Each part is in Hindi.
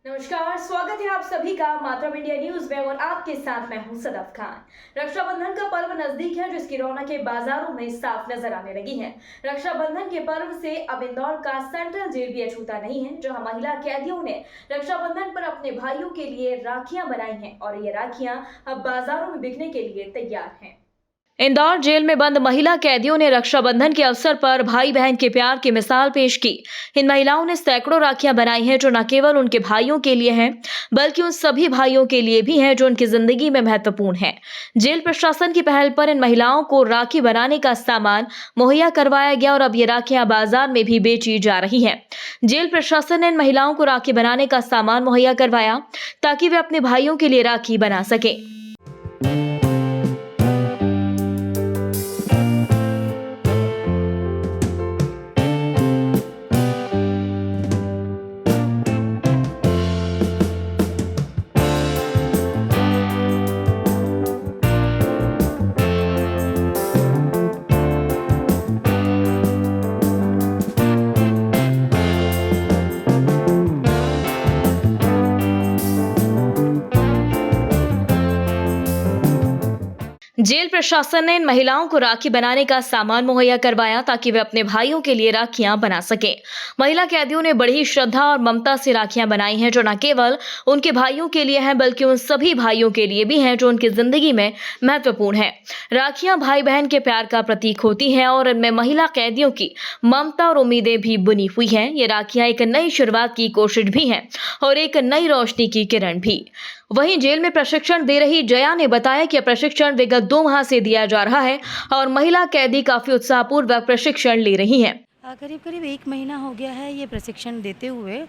नमस्कार, स्वागत है आप सभी का मातृम इंडिया न्यूज में और आपके साथ मैं हूं सदफ खान। रक्षाबंधन का पर्व नजदीक है, जिसकी रौनकें बाजारों में साफ नजर आने लगी हैं। रक्षाबंधन के पर्व से अब इंदौर का सेंट्रल जेल भी अछूता नहीं है, जहां महिला कैदियों ने रक्षाबंधन पर अपने भाइयों के लिए राखियां बनाई हैं और ये राखियां अब बाजारों में बिकने के लिए तैयार हैं। इंदौर जेल में बंद महिला कैदियों ने रक्षाबंधन के अवसर पर भाई बहन के प्यार की मिसाल पेश की। इन महिलाओं ने सैकड़ों राखियां बनाई हैं, जो न केवल उनके भाइयों के लिए हैं, बल्कि उन सभी भाइयों के लिए भी हैं जो उनकी जिंदगी में महत्वपूर्ण हैं। जेल प्रशासन की पहल पर इन महिलाओं को राखी बनाने का सामान मुहैया करवाया गया और अब ये राखियां बाजार में भी बेची जा रही हैं। जेल प्रशासन ने इन महिलाओं को राखी बनाने का सामान मुहैया करवाया ताकि वे अपने भाइयों के लिए राखी बना सकें। जेल प्रशासन ने इन महिलाओं को राखी बनाने का सामान मुहैया करवाया ताकि वे अपने भाइयों के लिए राखियां बना सकें। महिला कैदियों ने बड़ी श्रद्धा और ममता से राखियां बनाई हैं, जो न केवल उनके भाइयों के लिए हैं, बल्कि उन सभी भाइयों के लिए भी हैं जो उनकी जिंदगी में महत्वपूर्ण हैं। राखियां भाई बहन के प्यार का प्रतीक होती हैं और इनमें महिला कैदियों की ममता और उम्मीदें भी बुनी हुई हैं। ये राखियां एक नई शुरुआत की कोशिश भी हैं और एक नई रोशनी की किरण भी। वहीं जेल में प्रशिक्षण दे रही जया ने बताया कि प्रशिक्षण विगत 2 माह से दिया जा रहा है और महिला कैदी काफी उत्साहपूर्वक प्रशिक्षण ले रही हैं। करीब करीब 1 महीना हो गया है ये प्रशिक्षण देते हुए,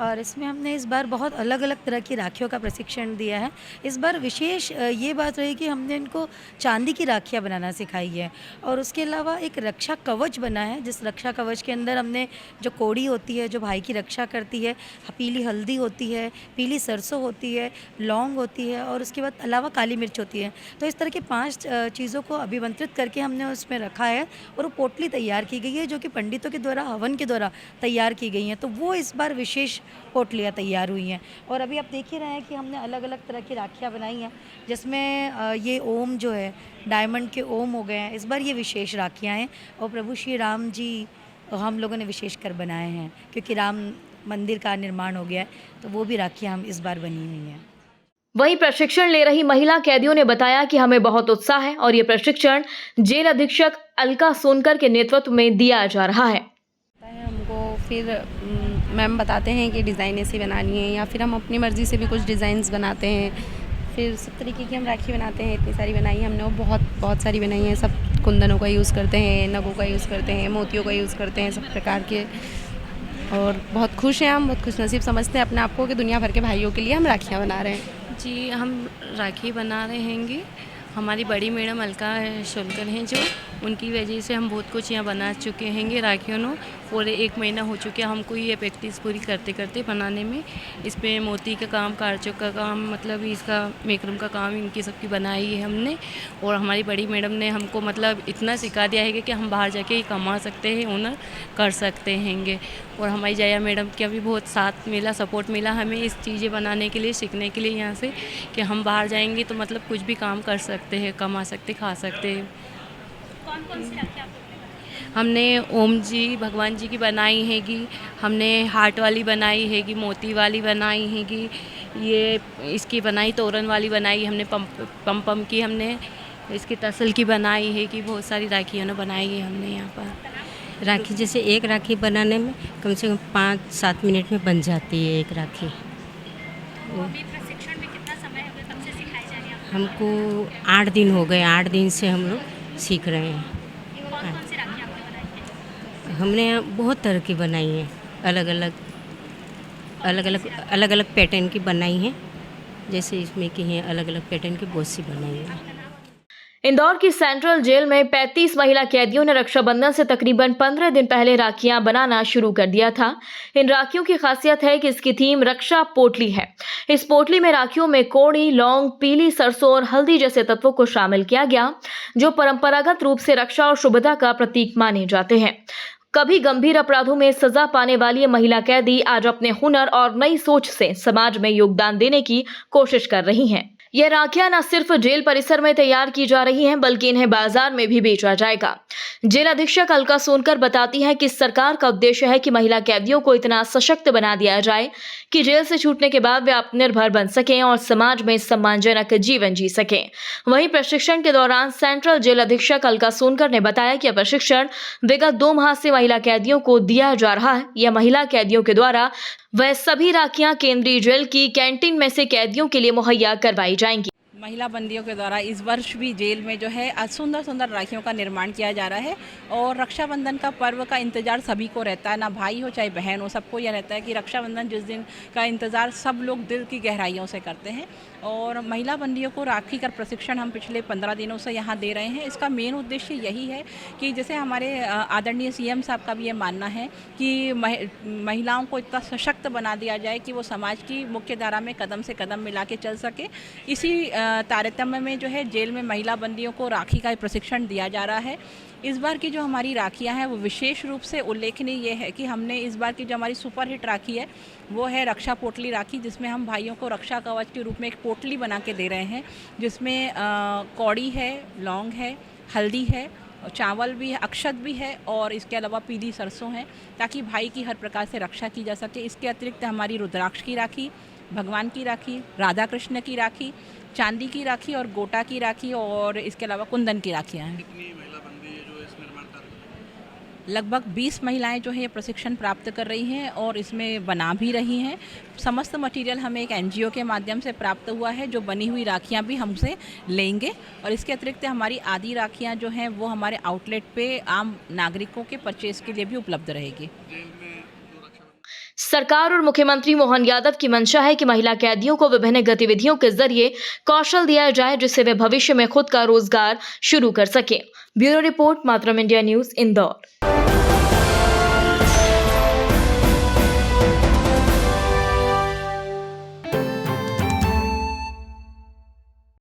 और इसमें हमने इस बार बहुत अलग अलग तरह की राखियों का प्रशिक्षण दिया है। इस बार विशेष ये बात रही कि हमने इनको चांदी की राखियाँ बनाना सिखाई है, और उसके अलावा एक रक्षा कवच बना है, जिस रक्षा कवच के अंदर हमने जो कोड़ी होती है जो भाई की रक्षा करती है, पीली हल्दी होती है, पीली सरसों होती है, लौंग होती है, और उसके बाद अलावा काली मिर्च होती है। तो इस तरह की 5 चीज़ों को अभिमंत्रित करके हमने उसमें रखा है, और वो पोटली तैयार की गई है जो कि पंडितों के द्वारा हवन के द्वारा तैयार की गई हैं। तो वो इस बार विशेष पोटलियाँ तैयार हुई हैं, और अभी आप देख ही रहे हैं कि हमने अलग अलग तरह की राखियाँ बनाई हैं, जिसमें ये ओम जो है डायमंड के ओम हो गए हैं। इस बार ये विशेष राखियाँ हैं, और प्रभु श्री राम जी हम लोगों ने विशेष कर बनाए हैं, क्योंकि राम मंदिर का निर्माण हो गया है, तो वो भी राखियाँ हम इस बार बनी हुई हैं। वहीं प्रशिक्षण ले रही महिला कैदियों ने बताया कि हमें बहुत उत्साह है और ये प्रशिक्षण जेल अधीक्षक अलका सोनकर के नेतृत्व में दिया जा रहा है। हमको फिर मैम बताते हैं कि डिज़ाइन ऐसी बनानी है, या फिर हम अपनी मर्ज़ी से भी कुछ डिज़ाइंस बनाते हैं। फिर सब तरीके की हम राखी बनाते हैं। इतनी सारी बनाई है हमने, और बहुत सारी बनाई हैं। सब कुंदनों का यूज़ करते हैं, नगों का यूज़ करते हैं, मोतियों का यूज़ करते हैं, सब प्रकार के। और बहुत खुश हैं हम, बहुत खुशनसीब समझते हैं अपने आप को कि दुनिया भर के भाइयों के लिए हम राखियाँ बना रहे हैं। जी, हम राखी बना रहे हैंगे। हमारी बड़ी मैडम अलका शोलकर हैं, जो उनकी वजह से हम बहुत कुछ यहाँ बना चुके हैंगे राखियों नो। पूरे 1 महीना हो चुके हैं हमको ये प्रैक्टिस पूरी करते करते बनाने में। इस पे मोती का काम, कारचों का काम, मतलब इसका मेकरम का काम, इनकी सबकी बनाई है हमने। और हमारी बड़ी मैडम ने हमको मतलब इतना सिखा दिया है कि हम बाहर जाके ही कमा सकते हैं, हुनर कर सकते हैंगे। और हमारी जया मैडम का भी बहुत साथ मिला, सपोर्ट मिला हमें इस चीज़ें बनाने के लिए, सीखने के लिए यहाँ से, कि हम बाहर जाएंगे तो मतलब कुछ भी काम कर सकते हैं, कमा सकते, खा सकते हैं। कौन सी राखी आप हमने ओम जी भगवान जी की बनाई हैगी, हमने हार्ट वाली बनाई हैगी, मोती वाली बनाई हैगी, ये इसकी बनाई तोरण वाली बनाई, हमने पम की, हमने इसकी तसल की बनाई है कि बहुत सारी राखियों ने बनाई है हमने यहाँ पर। राखी जैसे एक राखी बनाने में कम से कम 5-7 मिनट में बन जाती है एक राखी। अभी प्रशिक्षण में कितना समय हो गया, कब से सिखाई जा रही है आपको? हमको 8 दिन हो गए, 8 दिन से हम लोग सीख रहे हैं। कौन सी राखी आपने बनाई है? हमने बहुत तरह की बनाई हैं, अलग अलग पैटर्न की बनाई हैं, जैसे इसमें की हैं अलग अलग पैटर्न की बहुत सी बनाई हैं। इंदौर की सेंट्रल जेल में 35 महिला कैदियों ने रक्षाबंधन से तकरीबन 15 दिन पहले राखियां बनाना शुरू कर दिया था। इन राखियों की खासियत है कि इसकी थीम रक्षा पोटली है। इस पोटली में राखियों में कोड़ी, लौंग, पीली सरसों और हल्दी जैसे तत्वों को शामिल किया गया, जो परंपरागत रूप से रक्षा और शुभता का प्रतीक माने जाते हैं। कभी गंभीर अपराधों में सजा पाने वाली ये महिला कैदी आज अपने हुनर और नई सोच से समाज में योगदान देने की कोशिश कर रही हैं। ये राखियां न सिर्फ जेल परिसर में तैयार की जा रही हैं, बल्कि इन्हें बाजार में भी बेचा जाएगा। जेल अधीक्षक अलका सोनकर बताती हैं कि सरकार का उद्देश्य है कि महिला कैदियों को इतना सशक्त बना दिया जाए कि जेल से छूटने के बाद वे आत्मनिर्भर बन सकें और समाज में सम्मानजनक जीवन जी सकें। वहीं प्रशिक्षण के दौरान सेंट्रल जेल अधीक्षक अलका सोनकर ने बताया कि यह प्रशिक्षण विगत 2 माह से महिला कैदियों को दिया जा रहा है। यह महिला कैदियों के द्वारा वह सभी राखियां केंद्रीय जेल की कैंटीन में से कैदियों के लिए मुहैया करवाई जाएंगी। महिला बंदियों के द्वारा इस वर्ष भी जेल में जो है सुंदर सुंदर राखियों का निर्माण किया जा रहा है और रक्षाबंधन का पर्व का इंतज़ार सभी को रहता है, ना भाई हो चाहे बहन हो, सबको यह रहता है कि रक्षाबंधन जिस दिन का इंतज़ार सब लोग दिल की गहराइयों से करते हैं। और महिला बंदियों को राखी का प्रशिक्षण हम पिछले 15 दिनों से यहाँ दे रहे हैं। इसका मेन उद्देश्य यही है कि जैसे हमारे आदरणीय सीएम साहब का भी ये मानना है कि महिलाओं को इतना सशक्त बना दिया जाए कि वो समाज की मुख्य धारा में कदम से कदम मिला के चल सके। इसी तारतम्य में जो है जेल में महिला बंदियों को राखी का प्रशिक्षण दिया जा रहा है। इस बार की जो हमारी राखियां हैं वो विशेष रूप से उल्लेखनीय ये है कि हमने इस बार की जो हमारी सुपर हिट राखी है वो है रक्षा पोटली राखी, जिसमें हम भाइयों को रक्षा कवच के रूप में एक पोटली बना के दे रहे हैं, जिसमें कौड़ी है, लौंग है, हल्दी है, चावल भी है, अक्षत भी है और इसके अलावा पीली सरसों है, ताकि भाई की हर प्रकार से रक्षा की जा सके। इसके अतिरिक्त हमारी रुद्राक्ष की राखी, भगवान की राखी, राधा कृष्ण की राखी, चांदी की राखी और गोटा की राखी और इसके अलावा कुंदन की राखियाँ हैं। कितनी महिला बंदी है जो इस निर्माण कर रही हैं? लगभग 20 महिलाएं जो है ये प्रशिक्षण प्राप्त कर रही हैं और इसमें बना भी रही हैं। समस्त मटेरियल हमें एक एनजीओ के माध्यम से प्राप्त हुआ है, जो बनी हुई राखियां भी हमसे लेंगे और इसके अतिरिक्त हमारी आदि राखियां जो हैं वो हमारे आउटलेट पे आम नागरिकों के परचेज के लिए भी उपलब्ध रहेगी। सरकार और मुख्यमंत्री मोहन यादव की मंशा है कि महिला कैदियों को विभिन्न गतिविधियों के जरिए कौशल दिया जाए, जिससे वे भविष्य में खुद का रोजगार शुरू कर सके। Bureau report, Matrum India news, Indore.